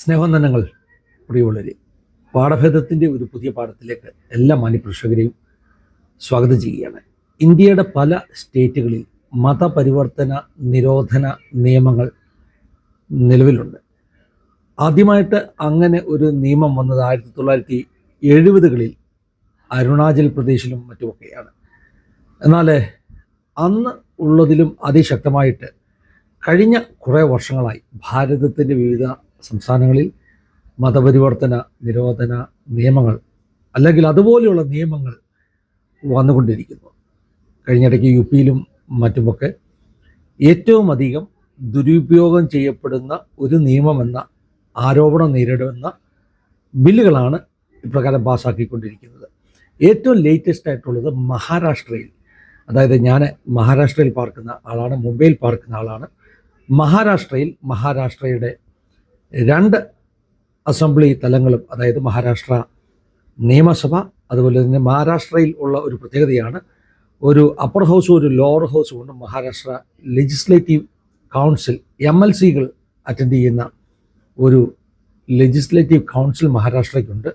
സ്നേഹവന്ദനങ്ങൾ പ്രിയമുള്ളവരെ. പാഠഭേദത്തിൻ്റെ ഒരു പുതിയ പാഠത്തിലേക്ക് എല്ലാ മാന്യപ്രേക്ഷകരെയും സ്വാഗതം ചെയ്യുകയാണ്. ഇന്ത്യയുടെ പല സ്റ്റേറ്റുകളിൽ മതപരിവർത്തന നിരോധന നിയമങ്ങൾ നിലവിലുണ്ട്. ആദ്യമായിട്ട് അങ്ങനെ ഒരു നിയമം വന്നത് 1970കളിൽ അരുണാചൽ പ്രദേശിലും മറ്റുമൊക്കെയാണ്. എന്നാൽ അന്ന് ഉള്ളതിലും അതിശക്തമായിട്ട് കഴിഞ്ഞ കുറേ വർഷങ്ങളായി ഭാരതത്തിൻ്റെ വിവിധ സംസ്ഥാനങ്ങളിൽ മതപരിവർത്തന നിരോധന നിയമങ്ങൾ അല്ലെങ്കിൽ അതുപോലെയുള്ള നിയമങ്ങൾ വന്നുകൊണ്ടിരിക്കുന്നു. കഴിഞ്ഞിടയ്ക്ക് UPയിലും മറ്റുമൊക്കെ ഏറ്റവും അധികം ദുരുപയോഗം ചെയ്യപ്പെടുന്ന ഒരു നിയമമെന്ന ആരോപണം നേരിടുന്ന ബില്ലുകളാണ് ഇപ്രകാരം പാസ്സാക്കിക്കൊണ്ടിരിക്കുന്നത്. ഏറ്റവും ലേറ്റസ്റ്റ് ആയിട്ടുള്ളത് മഹാരാഷ്ട്രയിൽ, അതായത് ഞാൻ മഹാരാഷ്ട്രയിൽ പാർക്കുന്ന ആളാണ്, മുംബൈയിൽ പാർക്കുന്ന ആളാണ്. മഹാരാഷ്ട്രയുടെ 2 അസംബ്ലി തലങ്ങളും, അതായത് മഹാരാഷ്ട്ര നിയമസഭ, അതുപോലെ തന്നെ മഹാരാഷ്ട്രയിൽ ഉള്ള ഒരു പ്രത്യേകതയാണ്, ഒരു അപ്പർ ഹൗസും ഒരു ലോവർ ഹൗസും കൊണ്ട് മഹാരാഷ്ട്ര ലെജിസ്ലേറ്റീവ് കൗൺസിൽ MLCകൾ അറ്റൻഡ് ചെയ്യുന്ന ഒരു ലെജിസ്ലേറ്റീവ് കൗൺസിൽ മഹാരാഷ്ട്രയ്ക്കുണ്ട്.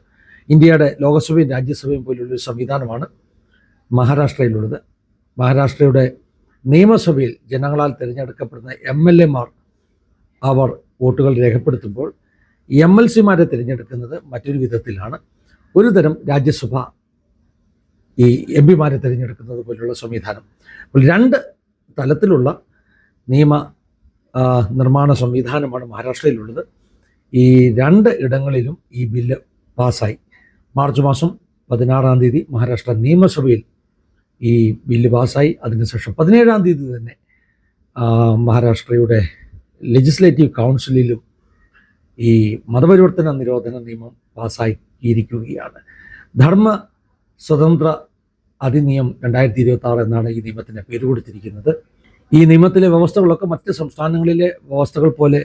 ഇന്ത്യയുടെ ലോകസഭയും രാജ്യസഭയും പോലുള്ളൊരു സംവിധാനമാണ് മഹാരാഷ്ട്രയിലുള്ളത്. മഹാരാഷ്ട്രയുടെ നിയമസഭയിൽ ജനങ്ങളാൽ തിരഞ്ഞെടുക്കപ്പെടുന്ന MLAമാർ അവർ വോട്ടുകൾ രേഖപ്പെടുത്തുമ്പോൾ MLCമാരെ തിരഞ്ഞെടുക്കുന്നത് മറ്റൊരു വിധത്തിലാണ്. ഒരു തരം രാജ്യസഭ ഈ MPമാരെ തിരഞ്ഞെടുക്കുന്നത് പോലുള്ള സംവിധാനം. അപ്പോൾ 2 തലത്തിലുള്ള നിയമ നിർമ്മാണ സംവിധാനമാണ് മഹാരാഷ്ട്രയിലുള്ളത്. ഈ 2 ഇടങ്ങളിലും ഈ ബില്ല് പാസ്സായി. മാർച്ച് മാസം 16-ാം തീയതി മഹാരാഷ്ട്ര നിയമസഭയിൽ ഈ ബില്ല് പാസ്സായി. അതിനുശേഷം 17-ാം തീയതി തന്നെ മഹാരാഷ്ട്രയുടെ ലെജിസ്ലേറ്റീവ് കൗൺസിലിലും ഈ മതപരിവർത്തന നിരോധന നിയമം പാസ്സാക്കിയിരിക്കുകയാണ്. ധർമ്മ സ്വതന്ത്ര അധിനിയം 2026 എന്നാണ് ഈ നിയമത്തിന് പേര് കൊടുത്തിരിക്കുന്നത്. ഈ നിയമത്തിലെ വ്യവസ്ഥകളൊക്കെ മറ്റ് സംസ്ഥാനങ്ങളിലെ വ്യവസ്ഥകൾ പോലെ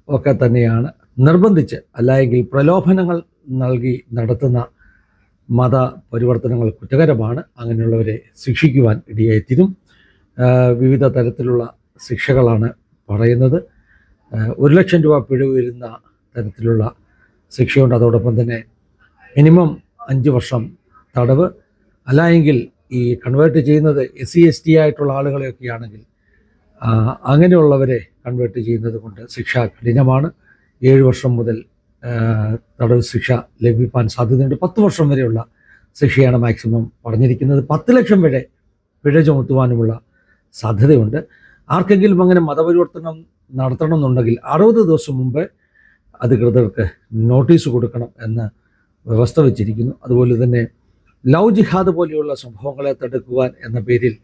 ഒക്കെ തന്നെയാണ്. നിർബന്ധിച്ച് അല്ലെങ്കിൽ പ്രലോഭനങ്ങൾ നൽകി നടത്തുന്ന മത പരിവർത്തനങ്ങൾ കുറ്റകരമാണ്. അങ്ങനെയുള്ളവരെ ശിക്ഷിക്കുവാൻ ഇടയായിത്തീരും. വിവിധ തരത്തിലുള്ള ശിക്ഷകളാണ് പറയുന്നത്. 1 ലക്ഷം രൂപ പിഴവ് വരുന്ന തരത്തിലുള്ള ശിക്ഷയുണ്ട്. അതോടൊപ്പം തന്നെ മിനിമം 5 വർഷം തടവ്. അല്ലായെങ്കിൽ ഈ കൺവേർട്ട് ചെയ്യുന്നത് SC/ST ആയിട്ടുള്ള ആളുകളെയൊക്കെ ആണെങ്കിൽ അങ്ങനെയുള്ളവരെ കൺവേർട്ട് ചെയ്യുന്നത് കൊണ്ട് ശിക്ഷ കഠിനമാണ്. 7 വർഷം മുതൽ തടവ് ശിക്ഷ ലഭിക്കാൻ സാധ്യതയുണ്ട്. 10 വർഷം വരെയുള്ള ശിക്ഷയാണ് മാക്സിമം പറഞ്ഞിരിക്കുന്നത്. 10 ലക്ഷം വരെ പിഴ ചുമത്തുവാനുമുള്ള സാധ്യതയുണ്ട്. ആർക്കെങ്കിലും അങ്ങനെ മതപരിവർത്തനം നടത്തണമെന്നുണ്ടെങ്കിൽ 60 ദിവസം മുമ്പ് അധികൃതർക്ക് നോട്ടീസ് കൊടുക്കണം എന്ന് വ്യവസ്ഥ വച്ചിരിക്കുന്നു. അതുപോലെ തന്നെ ലവ് ജിഹാദ് പോലെയുള്ള സംഭവങ്ങളെ തടുക്കുവാൻ എന്ന പേരിൽ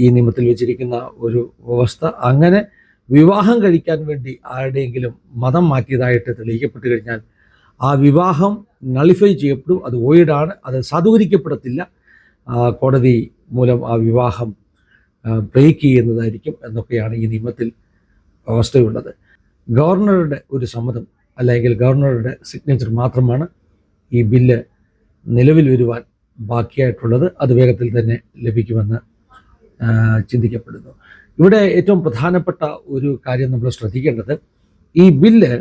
ഈ നിയമത്തിൽ വെച്ചിരിക്കുന്ന ഒരു വ്യവസ്ഥ, അങ്ങനെ വിവാഹം കഴിക്കാൻ വേണ്ടി ആരുടെയെങ്കിലും മതം മാറ്റിയതായിട്ട് തെളിയിക്കപ്പെട്ട് കഴിഞ്ഞാൽ ആ വിവാഹം നളിഫൈ ചെയ്യപ്പെടും. അത് വോയിഡാണ്, അത് സാധൂകരിക്കപ്പെടത്തില്ല. കോടതി മൂലം ആ വിവാഹം ബ്രേക്ക് ചെയ്യുന്നതായിരിക്കും എന്നൊക്കെയാണ് ഈ നിയമത്തിൽ വ്യവസ്ഥയുള്ളത്. ഗവർണറുടെ ഒരു സമ്മതം അല്ലെങ്കിൽ ഗവർണറുടെ സിഗ്നേച്ചർ മാത്രമാണ് ഈ ബില്ല് നിലവിൽ വരുവാൻ ബാക്കിയായിട്ടുള്ളത്. അത് വേഗത്തിൽ തന്നെ ലഭിക്കുമെന്ന് ചിന്തിക്കപ്പെടുന്നു. ഇവിടെ ഏറ്റവും പ്രധാനപ്പെട്ട ഒരു കാര്യം നമ്മൾ ശ്രദ്ധിക്കേണ്ടത്, ഈ ബില്ല്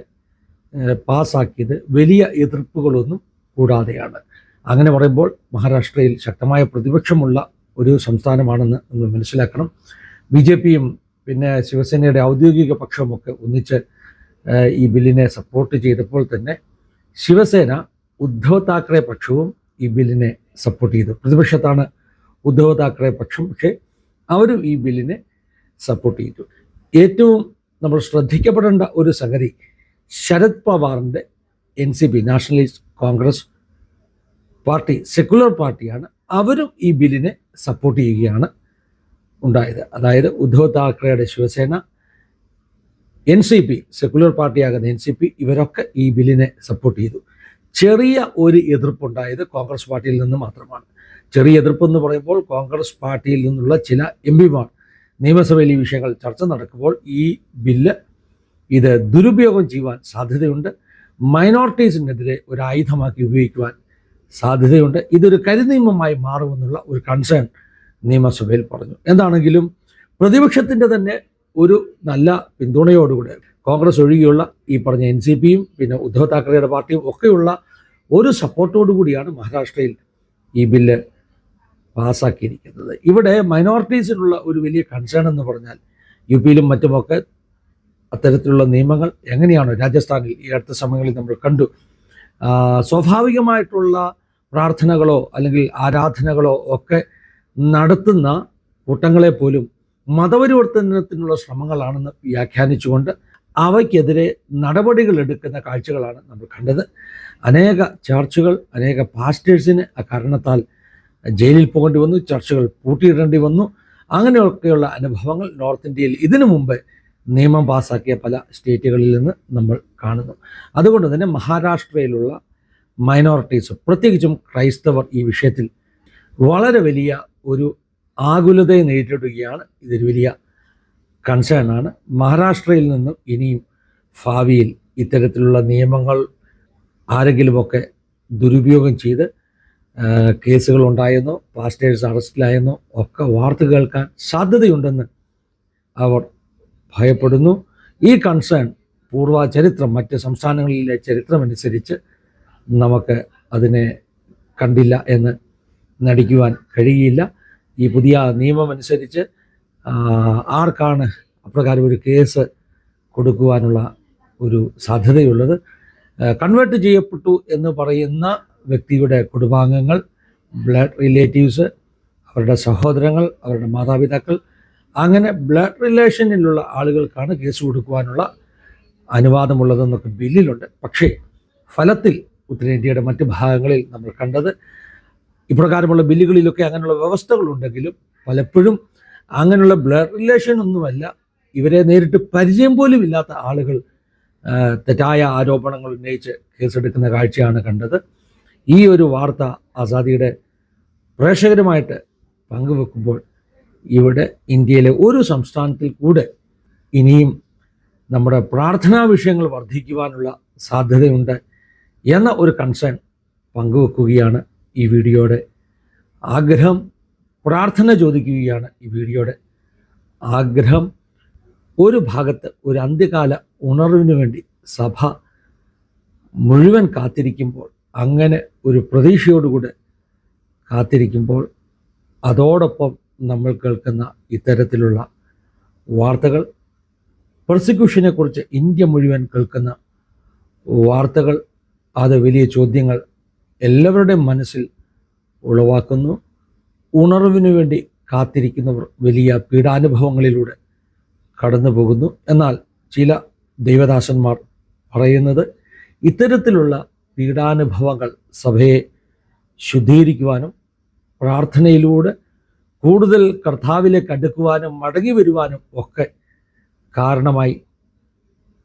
പാസ്സാക്കിയത് വലിയ എതിർപ്പുകളൊന്നും കൂടാതെയാണ്. അങ്ങനെ പറയുമ്പോൾ മഹാരാഷ്ട്രയിൽ ശക്തമായ പ്രതിപക്ഷമുള്ള ഒരു സംസ്ഥാനമാണെന്ന് നമ്മൾ മനസ്സിലാക്കണം. BJPയും പിന്നെ ശിവസേനയുടെ ഔദ്യോഗിക പക്ഷവുമൊക്കെ ഒന്നിച്ച് ഈ ബില്ലിനെ സപ്പോർട്ട് ചെയ്തപ്പോൾ തന്നെ ശിവസേന, ഉദ്ധവ് താക്കറെ പക്ഷവും ഈ ബില്ലിനെ സപ്പോർട്ട് ചെയ്തു. പ്രതിപക്ഷത്താണ് ഉദ്ധവ് താക്കറെ പക്ഷം, പക്ഷേ അവരും ഈ ബില്ലിനെ സപ്പോർട്ട് ചെയ്തു. ഏറ്റവും നമ്മൾ ശ്രദ്ധിക്കപ്പെടേണ്ട ഒരു സംഗതി, ശരത് പവാറിൻ്റെ NCP നാഷണലിസ്റ്റ് കോൺഗ്രസ് പാർട്ടി സെക്കുലർ പാർട്ടിയാണ്. അവരും ഈ ബില്ലിനെ സപ്പോർട്ട് ചെയ്യുകയാണ് ഉണ്ടായത്. അതായത് ഉദ്ധവ് താക്കറെയുടെ ശിവസേന, NCP സെക്കുലർ പാർട്ടിയാകുന്ന NCP ഇവരൊക്കെ ഈ ബില്ലിനെ സപ്പോർട്ട് ചെയ്തു. ചെറിയ ഒരു എതിർപ്പുണ്ടായത് കോൺഗ്രസ് പാർട്ടിയിൽ നിന്ന് മാത്രമാണ്. ചെറിയ എതിർപ്പെന്ന് പറയുമ്പോൾ കോൺഗ്രസ് പാർട്ടിയിൽ നിന്നുള്ള ചില MPമാർ നിയമസഭയിൽ ഈ വിഷയങ്ങൾ ചർച്ച നടക്കുമ്പോൾ ഈ ബില്ല് ഇത് ദുരുപയോഗം ചെയ്യുവാൻ സാധ്യതയുണ്ട്, മൈനോറിറ്റീസിനെതിരെ ഒരു ആയുധമാക്കി ഉപയോഗിക്കുവാൻ സാധ്യതയുണ്ട്, ഇതൊരു കരിനിയമമായി മാറുമെന്നുള്ള ഒരു കൺസേൺ നിയമസഭയിൽ പറഞ്ഞു. എന്താണെങ്കിലും പ്രതിപക്ഷത്തിൻ്റെ തന്നെ ഒരു നല്ല പിന്തുണയോടുകൂടെ കോൺഗ്രസ് ഒഴികെയുള്ള ഈ പറഞ്ഞ NCPയും പിന്നെ ഉദ്ധവ് താക്കറെയുടെ പാർട്ടിയും ഒക്കെയുള്ള ഒരു സപ്പോർട്ടോടു കൂടിയാണ് മഹാരാഷ്ട്രയിൽ ഈ ബില്ല് പാസ്സാക്കിയിരിക്കുന്നത്. ഇവിടെ മൈനോറിറ്റീസിനുള്ള ഒരു വലിയ കൺസേൺ എന്ന് പറഞ്ഞാൽ UPയിലും മറ്റുമൊക്കെ അത്തരത്തിലുള്ള നിയമങ്ങൾ എങ്ങനെയാണോ രാജസ്ഥാനിൽ ഈ അടുത്ത സമയങ്ങളിൽ നമ്മൾ കണ്ടു, സ്വാഭാവികമായിട്ടുള്ള പ്രാർത്ഥനകളോ അല്ലെങ്കിൽ ആരാധനകളോ ഒക്കെ നടത്തുന്ന കൂട്ടങ്ങളെ പോലും മതപരിവർത്തനത്തിനുള്ള ശ്രമങ്ങളാണെന്ന് വ്യാഖ്യാനിച്ചുകൊണ്ട് അവയ്ക്കെതിരെ നടപടികൾ എടുക്കുന്ന കാഴ്ചകളാണ് നമ്മൾ കണ്ടത്. അനേക ചർച്ചുകൾ, അനേക പാസ്റ്റേഴ്സിന് അക്കാരണത്താൽ ജയിലിൽ പോകേണ്ടി വന്നു, ചർച്ചുകൾ പൂട്ടിയിടേണ്ടി വന്നു. അങ്ങനെയൊക്കെയുള്ള അനുഭവങ്ങൾ നോർത്ത് ഇന്ത്യയിൽ ഇതിനു മുമ്പ് നിയമം പാസ്സാക്കിയ പല സ്റ്റേറ്റുകളിൽ നിന്ന് നമ്മൾ കാണുന്നു. അതുകൊണ്ട് തന്നെ മഹാരാഷ്ട്രയിലുള്ള മൈനോറിറ്റീസ്, പ്രത്യേകിച്ചും ക്രൈസ്തവർ, ഈ വിഷയത്തിൽ വളരെ വലിയ ഒരു ആകുലതയെ നേരിടുകയാണ്. ഇതൊരു വലിയ കൺസേണാണ്. മഹാരാഷ്ട്രയിൽ നിന്നും ഇനിയും ഭാവിയിൽ ഇത്തരത്തിലുള്ള നിയമങ്ങൾ ആരെങ്കിലുമൊക്കെ ദുരുപയോഗം ചെയ്ത് കേസുകൾ ഉണ്ടായെന്നോ പാസ്റ്റേഴ്സ് അറസ്റ്റിലായെന്നോ ഒക്കെ വാർത്ത കേൾക്കാൻ സാധ്യതയുണ്ടെന്ന് അവർ ഭയപ്പെടുന്നു. ഈ കൺസേൺ പൂർവ്വ ചരിത്രം, മറ്റ് സംസ്ഥാനങ്ങളിലെ ചരിത്രമനുസരിച്ച് നമുക്ക് അതിനെ കണ്ടില്ല എന്ന് നടിക്കുവാൻ കഴിയില്ല. ഈ പുതിയ നിയമമനുസരിച്ച് ആർക്കാണ് അപ്രകാരം ഒരു കേസ് കൊടുക്കുവാനുള്ള ഒരു സാധ്യതയുള്ളത്? കൺവേർട്ട് ചെയ്യപ്പെട്ടു എന്ന് പറയുന്ന വ്യക്തിയുടെ കുടുംബാംഗങ്ങൾ, ബ്ലഡ് റിലേറ്റീവ്സ്, അവരുടെ സഹോദരങ്ങൾ, അവരുടെ മാതാപിതാക്കൾ, അങ്ങനെ ബ്ലഡ് റിലേഷനിലുള്ള ആളുകൾക്കാണ് കേസ് കൊടുക്കുവാനുള്ള അനുവാദമുള്ളതെന്നൊക്കെ ബില്ലിലുണ്ട്. പക്ഷേ ഫലത്തിൽ ഉത്തരേന്ത്യയുടെ മറ്റ് ഭാഗങ്ങളിൽ നമ്മൾ കണ്ടത് ഇപ്രകാരമുള്ള ബില്ലുകളിലൊക്കെ അങ്ങനെയുള്ള വ്യവസ്ഥകളുണ്ടെങ്കിലും പലപ്പോഴും അങ്ങനെയുള്ള ബ്ലഡ് റിലേഷൻ ഒന്നുമല്ല, ഇവരെ നേരിട്ട് പരിചയം പോലും ഇല്ലാത്ത ആളുകൾ തെറ്റായ ആരോപണങ്ങൾ ഉന്നയിച്ച് കേസെടുക്കുന്ന കാഴ്ചയാണ് കണ്ടത്. ഈ ഒരു വാർത്ത ആസാദിയുടെ പ്രേക്ഷകരുമായിട്ട് പങ്കുവെക്കുമ്പോൾ ഇവിടെ ഇന്ത്യയിലെ ഒരു സംസ്ഥാനത്തിൽ കൂടെ ഇനിയും നമ്മുടെ പ്രാർത്ഥനാ വിഷയങ്ങൾ വർദ്ധിക്കുവാനുള്ള സാധ്യതയുണ്ട് എന്ന ഒരു കൺസേൺ പങ്കുവെക്കുകയാണ് ഈ വീഡിയോയുടെ ആഗ്രഹം. പ്രാർത്ഥന ചോദിക്കുകയാണ് ഈ വീഡിയോയുടെ ആഗ്രഹം. ഒരു ഭാഗത്ത് ഒരു അന്ത്യകാല ഉണർവിന് വേണ്ടി സഭ മുഴുവൻ കാത്തിരിക്കുമ്പോൾ, അങ്ങനെ ഒരു പ്രതീക്ഷയോടുകൂടെ കാത്തിരിക്കുമ്പോൾ, അതോടൊപ്പം നമ്മൾ കേൾക്കുന്ന ഇത്തരത്തിലുള്ള വാർത്തകൾ, പെർസിക്യൂഷനെക്കുറിച്ച് ഇന്ത്യ മുഴുവൻ കേൾക്കുന്ന വാർത്തകൾ, അത് വലിയ ചോദ്യങ്ങൾ എല്ലാവരുടെയും മനസ്സിൽ ഉളവാക്കുന്നു. ഉണർവിനു വേണ്ടി കാത്തിരിക്കുന്നവർ വലിയ പീഡാനുഭവങ്ങളിലൂടെ കടന്നു പോകുന്നു. എന്നാൽ ചില ദൈവദാസന്മാർ പറയുന്നത് ഇത്തരത്തിലുള്ള പീഡാനുഭവങ്ങൾ സഭയെ ശുദ്ധീകരിക്കുവാനും പ്രാർത്ഥനയിലൂടെ കൂടുതൽ കർത്താവിലേക്ക് അടുക്കുവാനും മടങ്ങി വരുവാനും ഒക്കെ കാരണമായി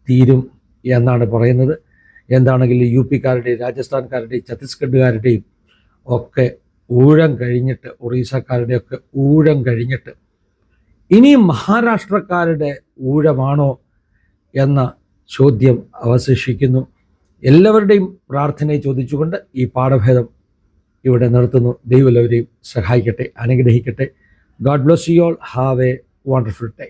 തീരും എന്നാണ് പറയുന്നത്. എന്താണെങ്കിലും UPക്കാരുടെയും രാജസ്ഥാൻകാരുടെയും ഛത്തീസ്ഗഡുകാരുടെയും ഒക്കെ ഊഴം കഴിഞ്ഞിട്ട്, ഒറീസക്കാരുടെയൊക്കെ ഊഴം കഴിഞ്ഞിട്ട് ഇനിയും മഹാരാഷ്ട്രക്കാരുടെ ഊഴമാണോ എന്ന ചോദ്യം അവശേഷിക്കുന്നു. എല്ലാവരുടെയും പ്രാർത്ഥനയെ ചോദിച്ചുകൊണ്ട് ഈ പാഠഭേദം ഇവിടെ നിർത്തുന്നു. ദൈവം എല്ലാവരെയും സഹായിക്കട്ടെ, അനുഗ്രഹിക്കട്ടെ. God bless you all. Have A wonderful day.